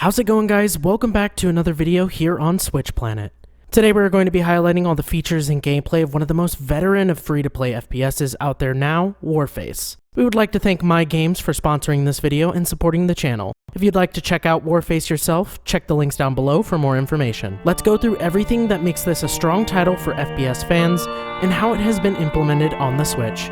How's it going, guys? Welcome back to another video here on Switch Planet. Today we're going to be highlighting all the features and gameplay of one of the most veteran of free-to-play FPSs out there now, Warface. We would like to thank MyGames for sponsoring this video and supporting the channel. If you'd like to check out Warface yourself, check the links down below for more information. Let's go through everything that makes this a strong title for FPS fans and how it has been implemented on the Switch.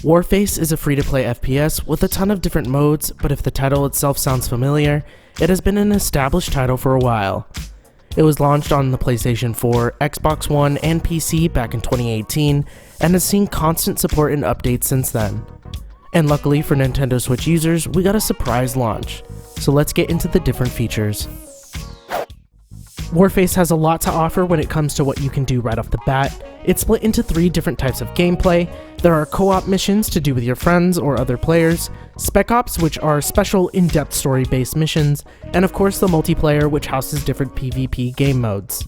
Warface is a free-to-play FPS with a ton of different modes, but if the title itself sounds familiar, it has been an established title for a while. It was launched on the PlayStation 4, Xbox One, and PC back in 2018, and has seen constant support and updates since then. And luckily for Nintendo Switch users, we got a surprise launch. So let's get into the different features. Warface has a lot to offer when it comes to what you can do right off the bat. It's split into 3 different types of gameplay. There are co-op missions to do with your friends or other players, Spec Ops, which are special in-depth story-based missions, and of course the multiplayer, which houses different PvP game modes.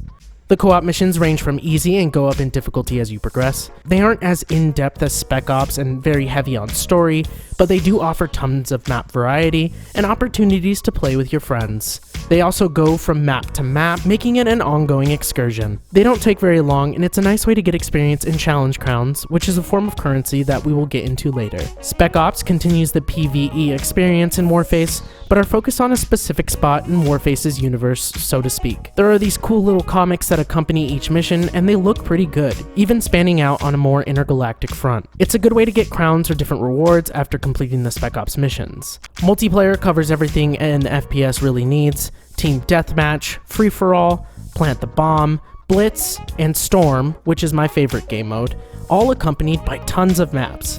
The co-op missions range from easy and go up in difficulty as you progress. They aren't as in-depth as Spec Ops and very heavy on story, but they do offer tons of map variety and opportunities to play with your friends. They also go from map to map, making it an ongoing excursion. They don't take very long, and it's a nice way to get experience in challenge crowns, which is a form of currency that we will get into later. Spec Ops continues the PvE experience in Warface, but are focused on a specific spot in Warface's universe, so to speak. There are these cool little comics that accompany each mission, and they look pretty good, even spanning out on a more intergalactic front. It's a good way to get crowns or different rewards after completing the Spec Ops missions. Multiplayer covers everything an FPS really needs: Team Deathmatch, Free-for-All, Plant the Bomb, Blitz, and Storm, which is my favorite game mode, all accompanied by tons of maps.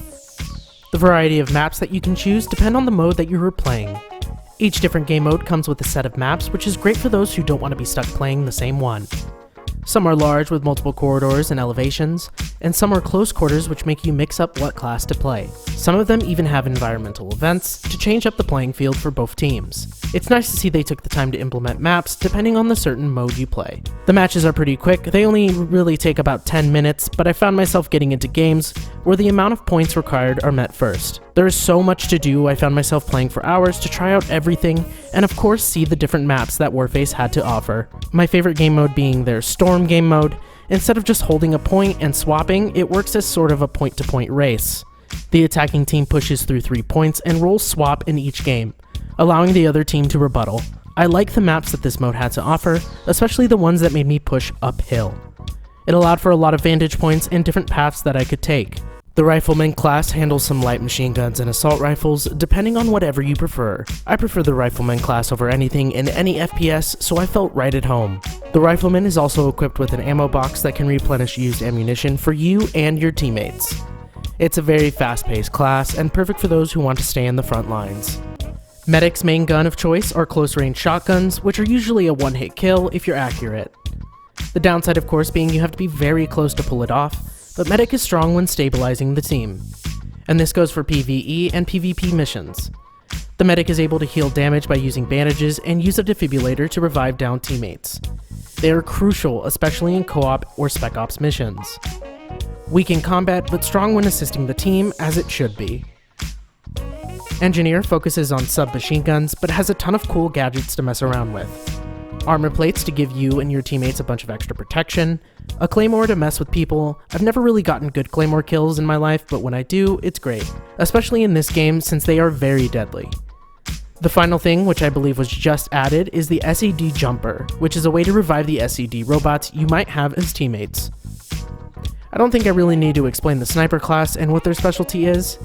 The variety of maps that you can choose depend on the mode that you are playing. Each different game mode comes with a set of maps, which is great for those who don't want to be stuck playing the same one. Some are large with multiple corridors and elevations, and some are close quarters which make you mix up what class to play. Some of them even have environmental events to change up the playing field for both teams. It's nice to see they took the time to implement maps depending on the certain mode you play. The matches are pretty quick, they only really take about 10 minutes, but I found myself getting into games where the amount of points required are met first. There is so much to do, I found myself playing for hours to try out everything, and of course see the different maps that Warface had to offer. My favorite game mode being their Storm game mode. Instead of just holding a point and swapping, it works as sort of a point-to-point race. The attacking team pushes through 3 points and rolls swap in each game, allowing the other team to rebuttal. I like the maps that this mode had to offer, especially the ones that made me push uphill. It allowed for a lot of vantage points and different paths that I could take. The Rifleman class handles some light machine guns and assault rifles, depending on whatever you prefer. I prefer the Rifleman class over anything in any FPS, so I felt right at home. The Rifleman is also equipped with an ammo box that can replenish used ammunition for you and your teammates. It's a very fast-paced class, and perfect for those who want to stay in the front lines. Medic's main gun of choice are close-range shotguns, which are usually a one-hit kill if you're accurate. The downside, of course, being you have to be very close to pull it off, but Medic is strong when stabilizing the team. And this goes for PvE and PvP missions. The Medic is able to heal damage by using bandages and use a defibrillator to revive down teammates. They are crucial, especially in co-op or Spec Ops missions. Weak in combat, but strong when assisting the team, as it should be. Engineer focuses on submachine guns, but has a ton of cool gadgets to mess around with. Armor plates to give you and your teammates a bunch of extra protection, a claymore to mess with people. I've never really gotten good claymore kills in my life, but when I do, it's great, especially in this game since they are very deadly. The final thing, which I believe was just added, is the SED jumper, which is a way to revive the SED robots you might have as teammates. I don't think I really need to explain the sniper class and what their specialty is.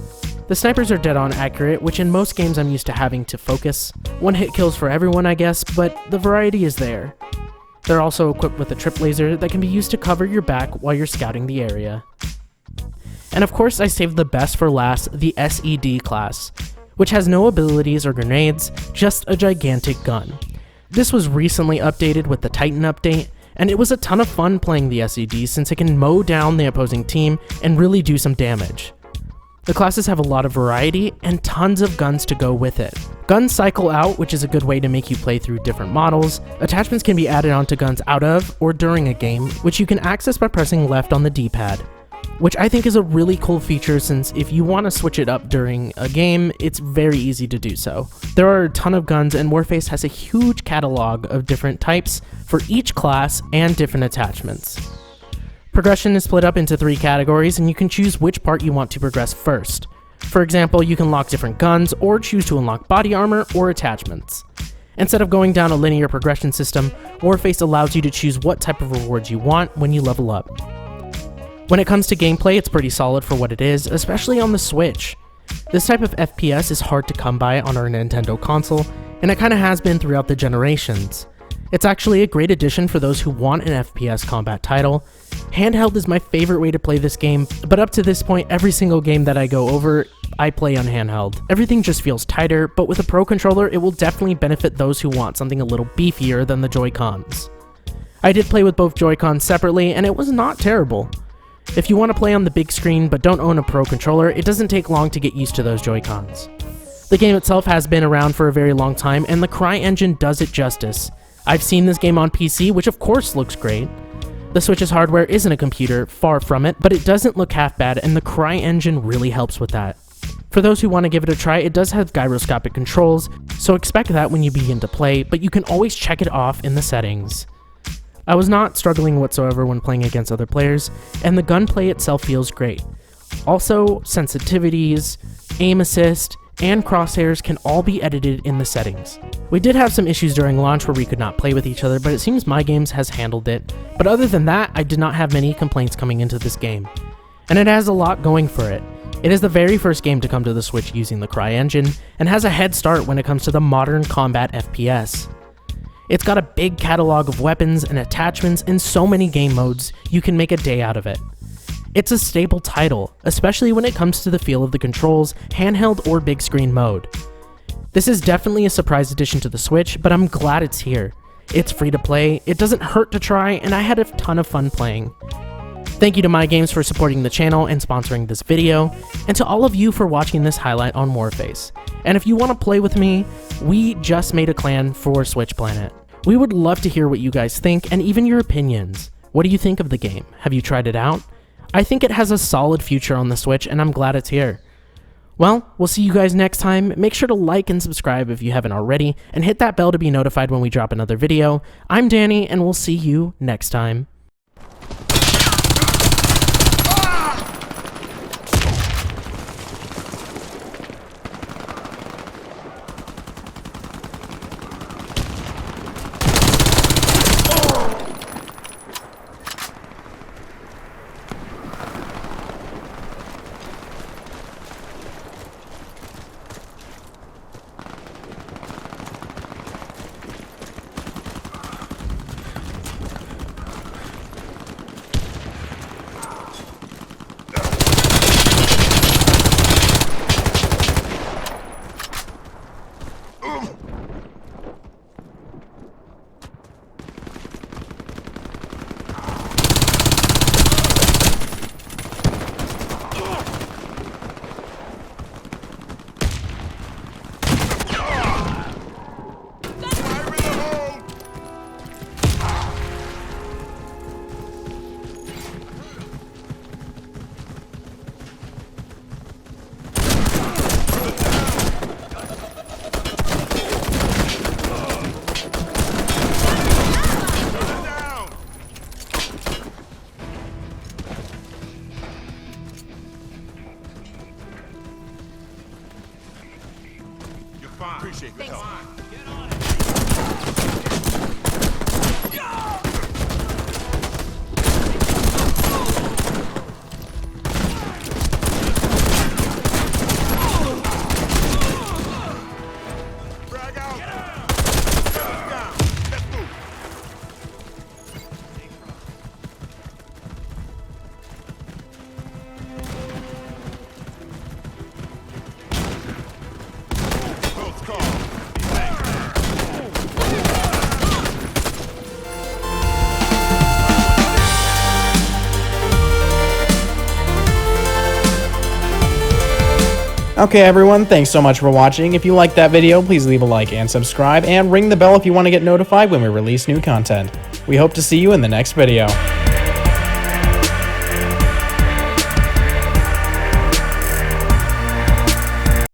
The snipers are dead on accurate, which in most games I'm used to having to focus. One-hit kills for everyone, I guess, but the variety is there. They're also equipped with a trip laser that can be used to cover your back while you're scouting the area. And of course I saved the best for last, the SED class, which has no abilities or grenades, just a gigantic gun. This was recently updated with the Titan update, and it was a ton of fun playing the SED since it can mow down the opposing team and really do some damage. The classes have a lot of variety and tons of guns to go with it. Guns cycle out, which is a good way to make you play through different models. Attachments can be added onto guns out of or during a game, which you can access by pressing left on the D-pad, which I think is a really cool feature since if you want to switch it up during a game, it's very easy to do so. There are a ton of guns and Warface has a huge catalog of different types for each class and different attachments. Progression is split up into 3 categories and you can choose which part you want to progress first. For example, you can lock different guns or choose to unlock body armor or attachments. Instead of going down a linear progression system, Warface allows you to choose what type of rewards you want when you level up. When it comes to gameplay, it's pretty solid for what it is, especially on the Switch. This type of FPS is hard to come by on our Nintendo console, and it kinda has been throughout the generations. It's actually a great addition for those who want an FPS combat title. Handheld is my favorite way to play this game, but up to this point, every single game that I go over, I play on handheld. Everything just feels tighter, but with a Pro controller, it will definitely benefit those who want something a little beefier than the Joy-Cons. I did play with both Joy-Cons separately, and it was not terrible. If you want to play on the big screen but don't own a Pro controller, it doesn't take long to get used to those Joy-Cons. The game itself has been around for a very long time, and the CryEngine does it justice. I've seen this game on PC, which of course looks great. The Switch's hardware isn't a computer, far from it, but it doesn't look half bad, and the CryEngine really helps with that. For those who want to give it a try, it does have gyroscopic controls, so expect that when you begin to play, but you can always check it off in the settings. I was not struggling whatsoever when playing against other players, and the gunplay itself feels great. Also, sensitivities, aim assist, and crosshairs can all be edited in the settings. We did have some issues during launch where we could not play with each other, but it seems MyGames has handled it. But other than that, I did not have many complaints coming into this game. And it has a lot going for it. It is the very first game to come to the Switch using the CryEngine, and has a head start when it comes to the modern combat FPS. It's got a big catalog of weapons and attachments in so many game modes, you can make a day out of it. It's a stable title, especially when it comes to the feel of the controls, handheld or big screen mode. This is definitely a surprise addition to the Switch, but I'm glad it's here. It's free to play, it doesn't hurt to try, and I had a ton of fun playing. Thank you to MyGames for supporting the channel and sponsoring this video, and to all of you for watching this highlight on Warface. And if you want to play with me, we just made a clan for Switch Planet. We would love to hear what you guys think, and even your opinions. What do you think of the game? Have you tried it out? I think it has a solid future on the Switch, and I'm glad it's here. Well, we'll see you guys next time. Make sure to like and subscribe if you haven't already, and hit that bell to be notified when we drop another video. I'm Danny, and we'll see you next time. Appreciate the help. Get on Frag out. Down. Let's move. Close call. Thanks. Okay everyone, thanks so much for watching. If you liked that video, please leave a like and subscribe, and ring the bell if you want to get notified when we release new content. We hope to see you in the next video.